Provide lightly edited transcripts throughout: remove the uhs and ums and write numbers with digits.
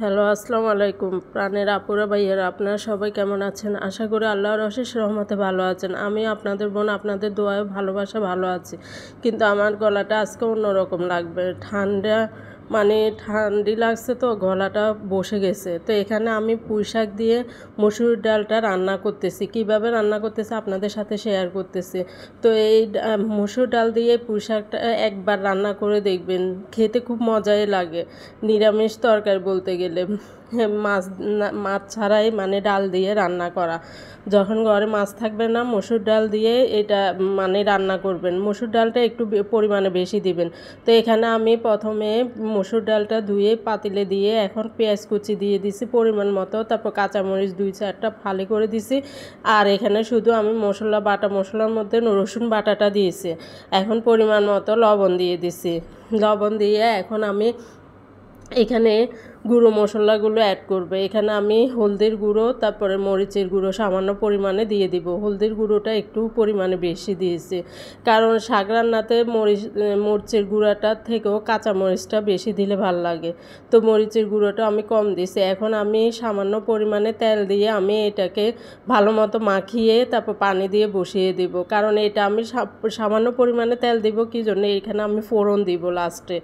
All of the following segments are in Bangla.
হ্যালো, আসসালামু আলাইকুম। প্রাণের আপুরা ভাইয়েরা, আপনারা সবাই কেমন আছেন? আশা করি আল্লাহর অশেষ রহমতে ভালো আছেন। আমি আপনাদের বোন, আপনাদের দোয়ায় ভালোবাসা ভালো আছি। কিন্তু আমার গলাটা আজকে অন্যরকম লাগবে। ঠান্ডি লাগছে, তো গলাটা বসে গেছে। তো এখানে আমি পুঁই শাক দিয়ে মসুর ডালটা রান্না করতেছি। কিভাবে রান্না করতেছি আপনাদের সাথে শেয়ার করতেছি। তো এই মসুর ডাল দিয়ে পুঁই শাকটা একবার রান্না করে দেখবেন, খেতে খুব মজাই লাগে। নিরামিষ তরকারি বলতে গেলে মাছ ছাড়াই ডাল দিয়ে রান্না করা। যখন ঘরে মাছ থাকবে না, মসুর ডাল দিয়ে এটা রান্না করবেন। মসুর ডালটা একটু পরিমাণে বেশি দিবেন। তো এখানে আমি প্রথমে মসুর ডালটা ধুয়ে পাতিলে দিয়ে এখন পেঁয়াজ কুচি দিয়ে দিছি পরিমাণ মতো, তারপর কাঁচামরিচ 2-4টা ফালি করে দিছি। আর এখানে শুধু আমি মশলার মধ্যে রসুন বাটাটা দিয়েছি। এখন পরিমাণ মতো লবণ দিয়ে দিছি। লবণ দিয়ে এখন আমি এখানে গুঁড়ো মশলাগুলো অ্যাড করবে। এখানে আমি হলদির গুঁড়ো, তারপরে মরিচের গুঁড়ো সামান্য পরিমাণে দিয়ে দিব। হলদির গুঁড়োটা একটু পরিমাণে বেশি দিয়েছি, কারণ শাক রান্নাতে মরিচের গুঁড়োটার থেকেও কাঁচা মরিচটা বেশি দিলে ভালো লাগে। তো মরিচের গুঁড়োটা আমি কম দিয়েছি। এখন আমি সামান্য পরিমাণে তেল দিয়ে আমি এটাকে ভালো মতো মাখিয়ে তারপর পানি দিয়ে বসিয়ে দিব। কারণ এটা আমি সামান্য পরিমাণে তেল দিব, কি জন্য এখানে আমি ফোড়ন দিব লাস্টে।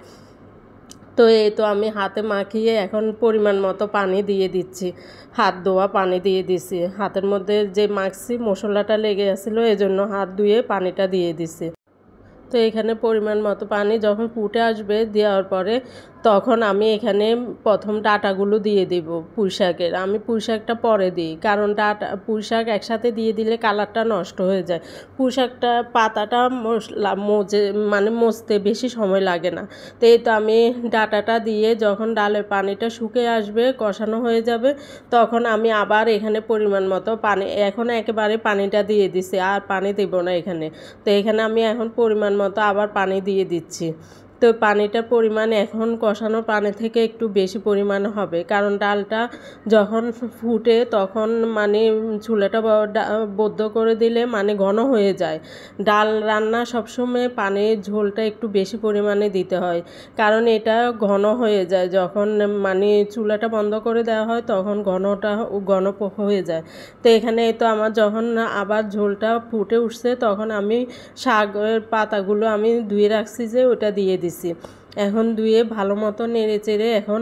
তো এই তো আমি হাতে মাখিয়ে এখন পরিমাণ মতো পানি দিয়ে দিচ্ছি। হাত ধোয়া পানি দিয়ে দিছি। হাতের মধ্যে যে মাখছি মশলাটা লেগে গেছিলো, এজন্য হাত ধুয়ে পানিটা দিয়ে দিছি। তো এখানে পরিমাণ মতো পানি যখন ফুটে আসবে, দেওয়ার পরে তখন আমি এখানে প্রথম ডাঁটাগুলো দিয়ে দিব পুঁই শাকের। আমি পুঁই শাকটা পরে দিই, কারণ পুঁই শাক একসাথে দিয়ে দিলে কালারটা নষ্ট হয়ে যায়। পুঁই শাকটা পাতাটা মজতে বেশি সময় লাগে না। তো এই তো আমি ডাঁটাটা দিয়ে যখন ডালের পানিটা শুকিয়ে আসবে, কষানো হয়ে যাবে, তখন আমি আবার এখানে পরিমাণ মতো পানি, এখন একেবারে পানিটা দিয়ে দিছি, আর পানি দেব না এখানে। তো এখানে আমি এখন পরিমাণ মতো আবার পানি দিয়ে দিচ্ছি। তো পানিটার পরিমাণ এখন কষানো পানি থেকে একটু বেশি পরিমাণে হবে, কারণ ডালটা যখন ফুটে তখন চুলাটা বদ্ধ করে দিলে ঘন হয়ে যায়। ডাল রান্না সবসময় পানির ঝোলটা একটু বেশি পরিমাণে দিতে হয়, কারণ এটা ঘন হয়ে যায়। যখন চুলাটা বন্ধ করে দেওয়া হয় তখন ঘন হয়ে যায়। তো এখানে তো আমার যখন আবার ঝোলটা ফুটে উঠছে, তখন আমি শাকের পাতাগুলো আমি ধুয়ে রাখছি যে ওটা দিয়ে দিছি। এখন ধুয়ে ভালো মতো নেড়ে চেড়ে এখন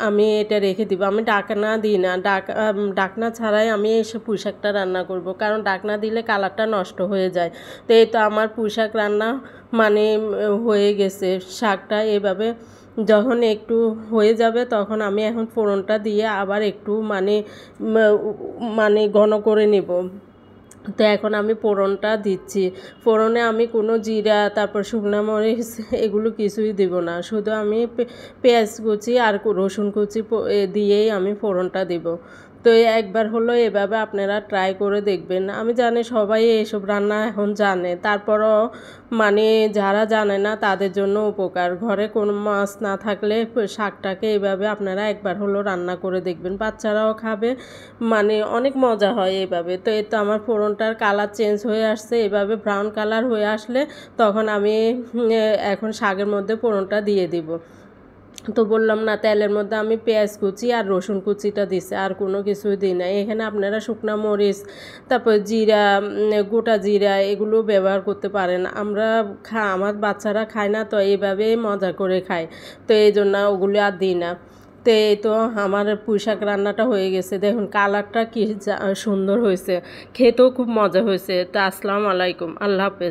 আমি এটা রেখে দিব। আমি ডাকনা দিই না, ডাকনা ছাড়াই আমি এসে পুঁই শাকটা রান্না করব, কারণ ডাকনা দিলে কালারটা নষ্ট হয়ে যায়। তো এই তো আমার পুঁই শাক রান্না হয়ে গেছে। শাকটা এভাবে যখন একটু হয়ে যাবে, তখন আমি এখন ফোড়নটা দিয়ে আবার একটু ঘন করে নেব। তো এখন আমি ফোড়নটা দিচ্ছি। ফোড়নে আমি কোনো জিরা, তারপর শুকনো মরিচ এগুলো কিছুই দিব না। শুধু আমি পেঁয়াজ কুচি আর রসুন কুচি দিয়েই আমি ফোড়নটা দিব। তো একবার হলো এভাবে আপনারা ট্রাই করে দেখবেন। আমি জানি সবাই এসব রান্না এখন জানে, তারপরও যারা জানে না তাদের জন্য উপকার। ঘরে কোনো মাছ না থাকলে শাকটাকে এভাবে আপনারা একবার হলো রান্না করে দেখবেন, বাচ্চারাও খাবে, অনেক মজা হয় এভাবে। তো এই তো আমার ফোড়নটার কালার চেঞ্জ হয়ে আসছে। এভাবে ব্রাউন কালার হয়ে আসলে তখন আমি এখন শাকের মধ্যে ফোড়নটা দিয়ে দিব। তো বললাম না, তেলের মধ্যে আমি পেঁয়াজ কুচি আর রসুন কুচিটা দিছি, আর কোনো কিছুই দিই না। এখানে আপনারা শুকনা মরিচ, তারপর জিরা, গোটা জিরা এগুলো ব্যবহার করতে পারেন। আমার বাচ্চারা খায় না, তো এইভাবে মজা করে খায়, তো এই জন্য ওগুলো আর দিই না। তো এই তো আমার পুঁই শাক রান্নাটা হয়ে গেছে। দেখুন কালারটা কি সুন্দর হয়েছে, খেতেও খুব মজা হয়েছে। তো আসসালামু আলাইকুম, আল্লাহ হাফেজ।